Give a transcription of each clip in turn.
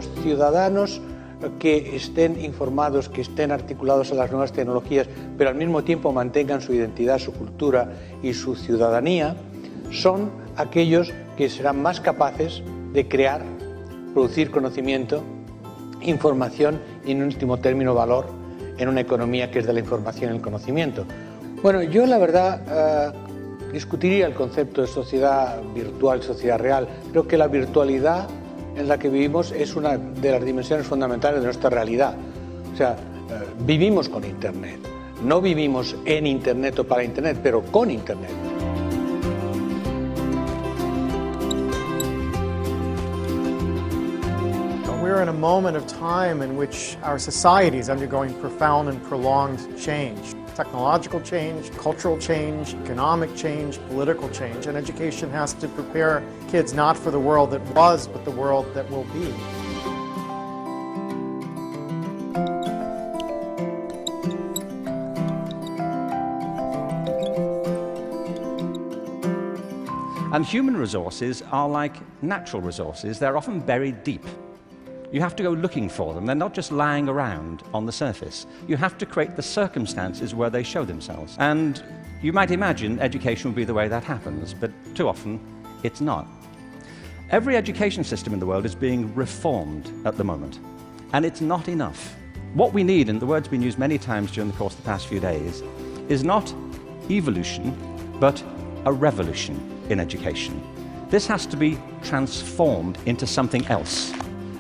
los ciudadanos que estén informados, que estén articulados a las nuevas tecnologías, pero al mismo tiempo mantengan su identidad, su cultura y su ciudadanía, son aquellos que serán más capaces de crear, producir conocimiento, información y, en último término, valor en una economía que es de la información y el conocimiento. Bueno, yo la verdad discutiría el concepto de sociedad virtual, sociedad real. Creo que la virtualidad en la que vivimos es una de las dimensiones fundamentales de nuestra realidad. O sea, vivimos con Internet. No vivimos en Internet o para Internet, pero con Internet. We're in a moment of time in which our society is undergoing profound and prolonged change. Technological change, cultural change, economic change, political change, and education has to prepare kids not for the world that was, but the world that will be. And human resources are like natural resources. They're often buried deep. You have to go looking for them. They're not just lying around on the surface. You have to create the circumstances where they show themselves. And you might imagine education would be the way that happens, but too often it's not. Every education system in the world is being reformed at the moment, and it's not enough. What we need, and the word's been used many times during the course of the past few days, is not evolution, but a revolution in education. This has to be transformed into something else.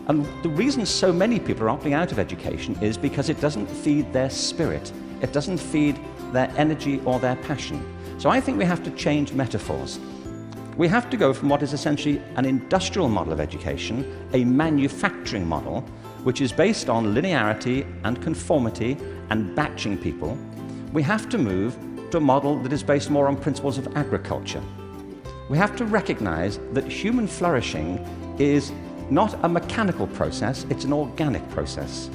And the reason so many people are opting out of education is because it doesn't feed their spirit. It doesn't feed their energy or their passion. So I think we have to change metaphors. We have to go from what is essentially an industrial model of education, a manufacturing model, which is based on linearity and conformity and batching people. We have to move to a model that is based more on principles of agriculture. We have to recognize that human flourishing is not a mechanical process, it's an organic process.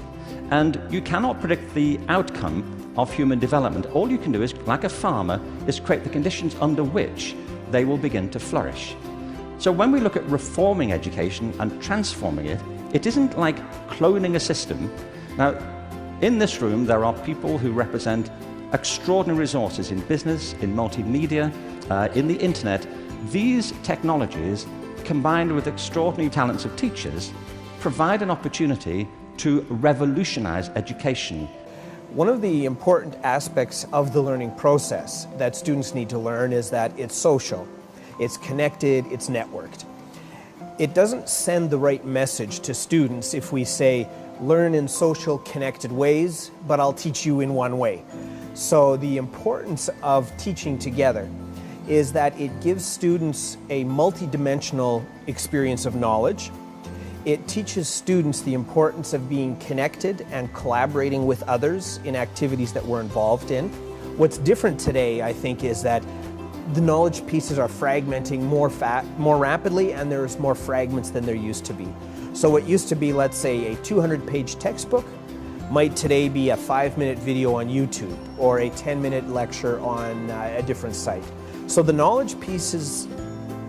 And you cannot predict the outcome of human development. All you can do is, like a farmer, is create the conditions under which they will begin to flourish. So when we look at reforming education and transforming it, it isn't like cloning a system. Now, in this room, there are people who represent extraordinary resources in business, in multimedia, in the internet. These technologies, combined with extraordinary talents of teachers, provide an opportunity to revolutionize education. One of the important aspects of the learning process that students need to learn is that it's social, it's connected, it's networked. It doesn't send the right message to students if we say, learn in social, connected ways, but I'll teach you in one way. So the importance of teaching together is that it gives students a multidimensional experience of knowledge. It teaches students the importance of being connected and collaborating with others in activities that we're involved in. What's different today, I think, is that the knowledge pieces are fragmenting more rapidly, and there's more fragments than there used to be. So what used to be, let's say, a 200-page textbook might today be a 5-minute video on YouTube or a 10-minute lecture on a different site. So the knowledge pieces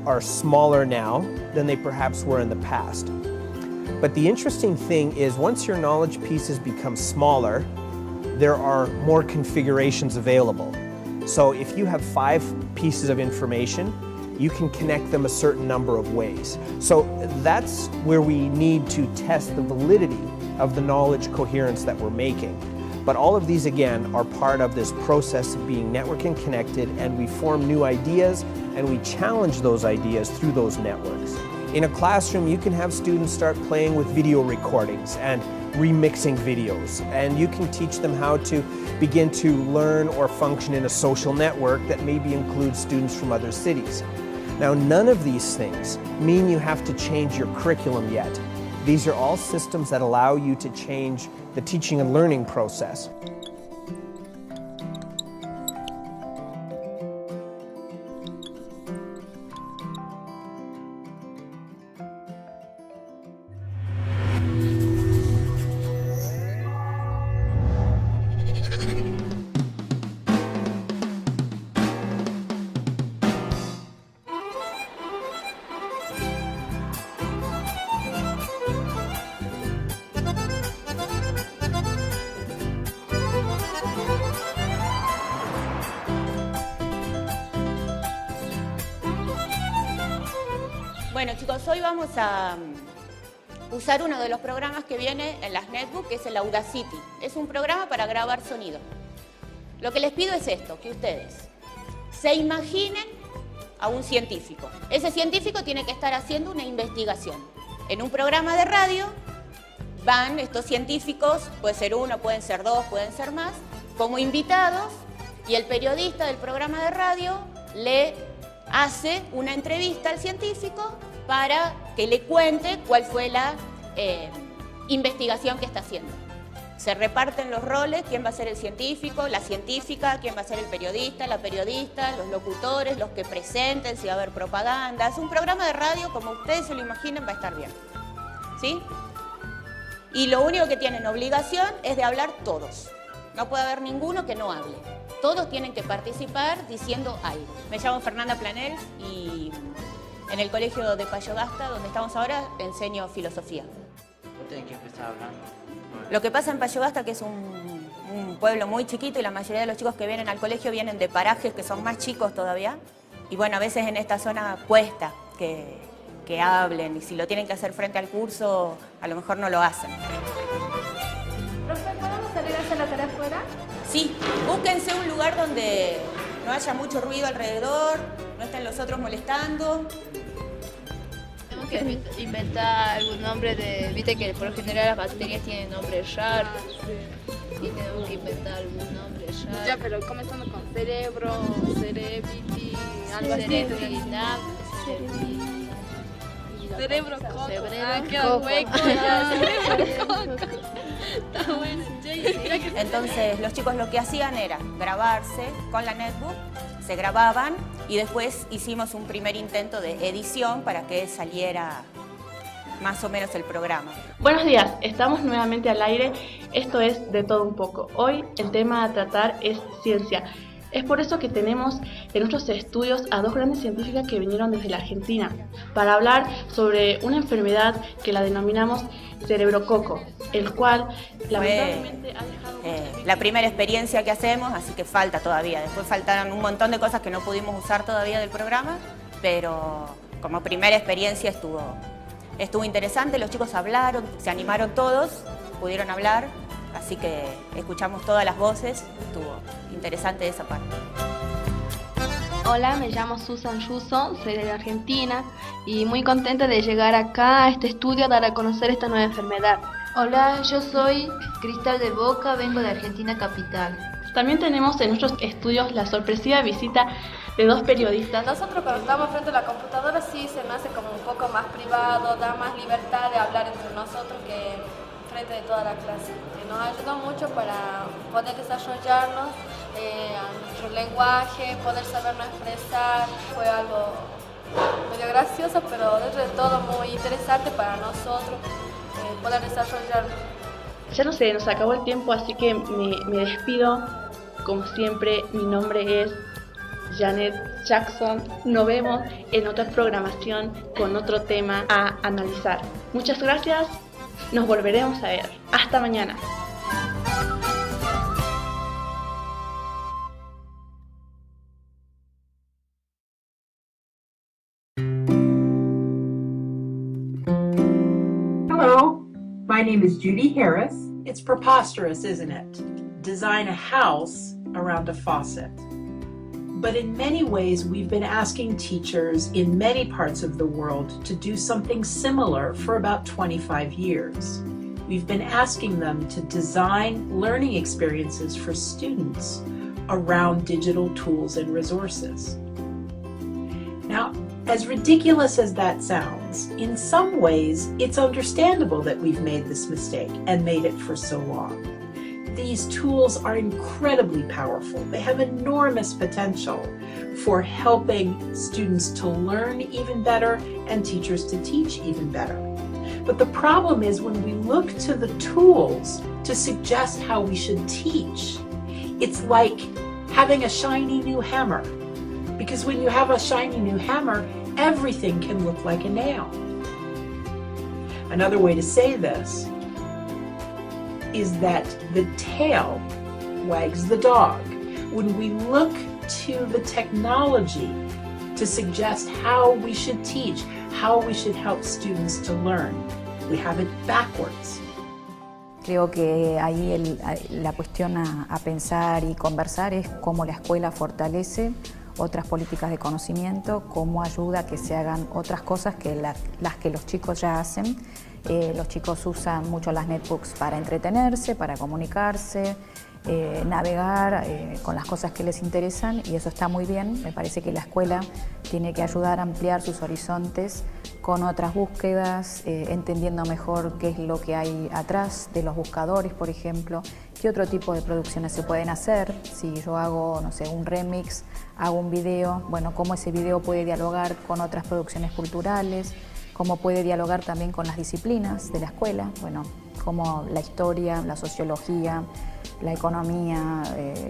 are smaller now than they perhaps were in the past. But the interesting thing is, once your knowledge pieces become smaller, there are more configurations available. So if you have 5 pieces of information, you can connect them a certain number of ways. So that's where we need to test the validity of the knowledge coherence that we're making. But all of these, again, are part of this process of being network and connected, and we form new ideas and we challenge those ideas through those networks. In a classroom, you can have students start playing with video recordings and remixing videos, and you can teach them how to begin to learn or function in a social network that maybe includes students from other cities. Now, none of these things mean you have to change your curriculum yet. These are all systems that allow you to change the teaching and learning process. Bueno chicos, hoy vamos a usar uno de los programas que viene en las netbooks, que es el Audacity. Es un programa para grabar sonido. Lo que les pido es esto, que ustedes se imaginen a un científico. Ese científico tiene que estar haciendo una investigación. En un programa de radio van estos científicos, puede ser uno, pueden ser dos, pueden ser más, como invitados, y el periodista del programa de radio le hace una entrevista al científico para que le cuente cuál fue la investigación que está haciendo. Se reparten los roles, quién va a ser el científico, la científica, quién va a ser el periodista, la periodista, los locutores, los que presenten, si va a haber propaganda. Es un programa de radio, como ustedes se lo imaginen, va a estar bien. ¿Sí? Y lo único que tienen obligación es de hablar todos. No puede haber ninguno que no hable. Todos tienen que participar diciendo algo. Me llamo Fernanda Planel y en el colegio de Payogasta, donde estamos ahora, enseño filosofía. ¿Vos tenés que empezar hablando? Lo que pasa en Payogasta, que es un pueblo muy chiquito y la mayoría de los chicos que vienen al colegio vienen de parajes que son más chicos todavía. Y bueno, a veces en esta zona cuesta que hablen y si lo tienen que hacer frente al curso, a lo mejor no lo hacen. Profe, ¿podemos salir a hacer la tarea afuera? Sí, búsquense un lugar donde no haya mucho ruido alrededor, no estén los otros molestando. Tenemos que inventar algún nombre de... Viste que por lo general las bacterias tienen nombres raros. Y tenemos que inventar algún nombre raro. Ya, pero comenzando con cerebro, cerebiti, algo así. Cerebro coco. Cerebro queda coco. hueco. Cerebro coco. Está bueno. Entonces los chicos lo que hacían era grabarse con la netbook, se grababan y después hicimos un primer intento de edición para que saliera más o menos el programa. Buenos días, estamos nuevamente al aire. Esto es De Todo Un Poco. Hoy el tema a tratar es ciencia. Es por eso que tenemos en nuestros estudios a dos grandes científicas que vinieron desde la Argentina para hablar sobre una enfermedad que la denominamos cerebrococo, el cual lamentablemente ha dejado la primera experiencia que hacemos, así que falta todavía. Después faltaron un montón de cosas que no pudimos usar todavía del programa, pero como primera experiencia estuvo interesante. Los chicos hablaron, se animaron todos, pudieron hablar. Así que escuchamos todas las voces, estuvo interesante esa parte. Hola, me llamo Susan Russo, soy de Argentina y muy contenta de llegar acá a este estudio a dar a conocer esta nueva enfermedad. Hola, yo soy Cristal de Boca, vengo de Argentina capital. También tenemos en nuestros estudios la sorpresiva visita de dos periodistas. Nosotros cuando estamos frente a la computadora sí se me hace como un poco más privado, da más libertad de hablar entre nosotros que frente de toda la clase. Nos ayudó mucho para poder desarrollarnos a nuestro lenguaje, poder sabernos expresar. Fue algo medio gracioso, pero dentro de todo muy interesante para nosotros poder desarrollarnos. Ya no sé, nos acabó el tiempo, así que me despido. Como siempre, mi nombre es Janet Jackson. Nos vemos en otra programación con otro tema a analizar. Muchas gracias. Nos volveremos a ver. Hasta mañana. Hello, my name is Judy Harris. It's preposterous, isn't it? Design a house around a faucet. But in many ways, we've been asking teachers in many parts of the world to do something similar for about 25 years. We've been asking them to design learning experiences for students around digital tools and resources. Now, as ridiculous as that sounds, in some ways, it's understandable that we've made this mistake and made it for so long. These tools are incredibly powerful. They have enormous potential for helping students to learn even better and teachers to teach even better. But the problem is when we look to the tools to suggest how we should teach, it's like having a shiny new hammer. Because when you have a shiny new hammer, everything can look like a nail. Another way to say this is that the tail wags the dog. When we look to the technology to suggest how we should teach, how we should help students to learn. We have it backwards. Creo que ahí la cuestión a pensar y conversar es cómo la escuela fortalece otras políticas de conocimiento, cómo ayuda a que se hagan otras cosas que las que los chicos ya hacen. Los chicos usan mucho las netbooks para entretenerse, para comunicarse, navegar con las cosas que les interesan, y eso está muy bien. Me parece que la escuela tiene que ayudar a ampliar sus horizontes con otras búsquedas, entendiendo mejor qué es lo que hay atrás de los buscadores, por ejemplo, qué otro tipo de producciones se pueden hacer. Si yo hago, no sé, un remix, hago un video, bueno, cómo ese video puede dialogar con otras producciones culturales, cómo puede dialogar también con las disciplinas de la escuela, bueno, cómo la historia, la sociología, la economía,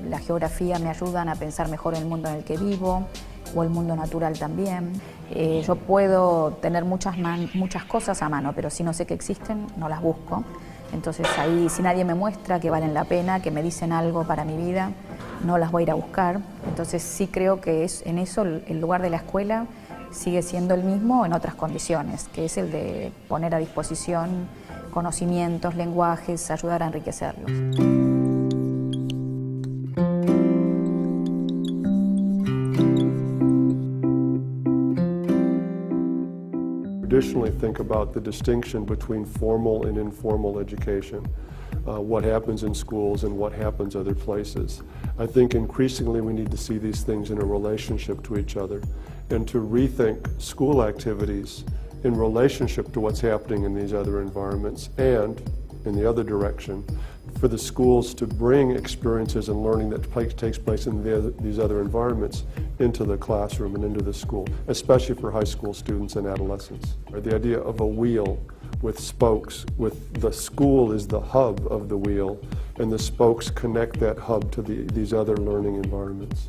la geografía me ayudan a pensar mejor el mundo en el que vivo, o el mundo natural también. Yo puedo tener muchas cosas a mano, pero si no sé que existen, no las busco. Entonces ahí, si nadie me muestra que valen la pena, que me dicen algo para mi vida, no las voy a ir a buscar. Entonces sí creo que en eso el lugar de la escuela sigue siendo el mismo en otras condiciones, que es el de poner a disposición conocimientos, lenguajes, ayudar a enriquecerlos. Traditionally think about the distinction between formal and informal education, what happens in schools and what happens other places. I think increasingly we need to see these things in a relationship to each other and to rethink school activities in relationship to what's happening in these other environments, and in the other direction, for the schools to bring experiences and learning that takes place in these other environments into the classroom and into the school, especially for high school students and adolescents. The idea of a wheel with spokes, with the school is the hub of the wheel, and the spokes connect that hub to these other learning environments.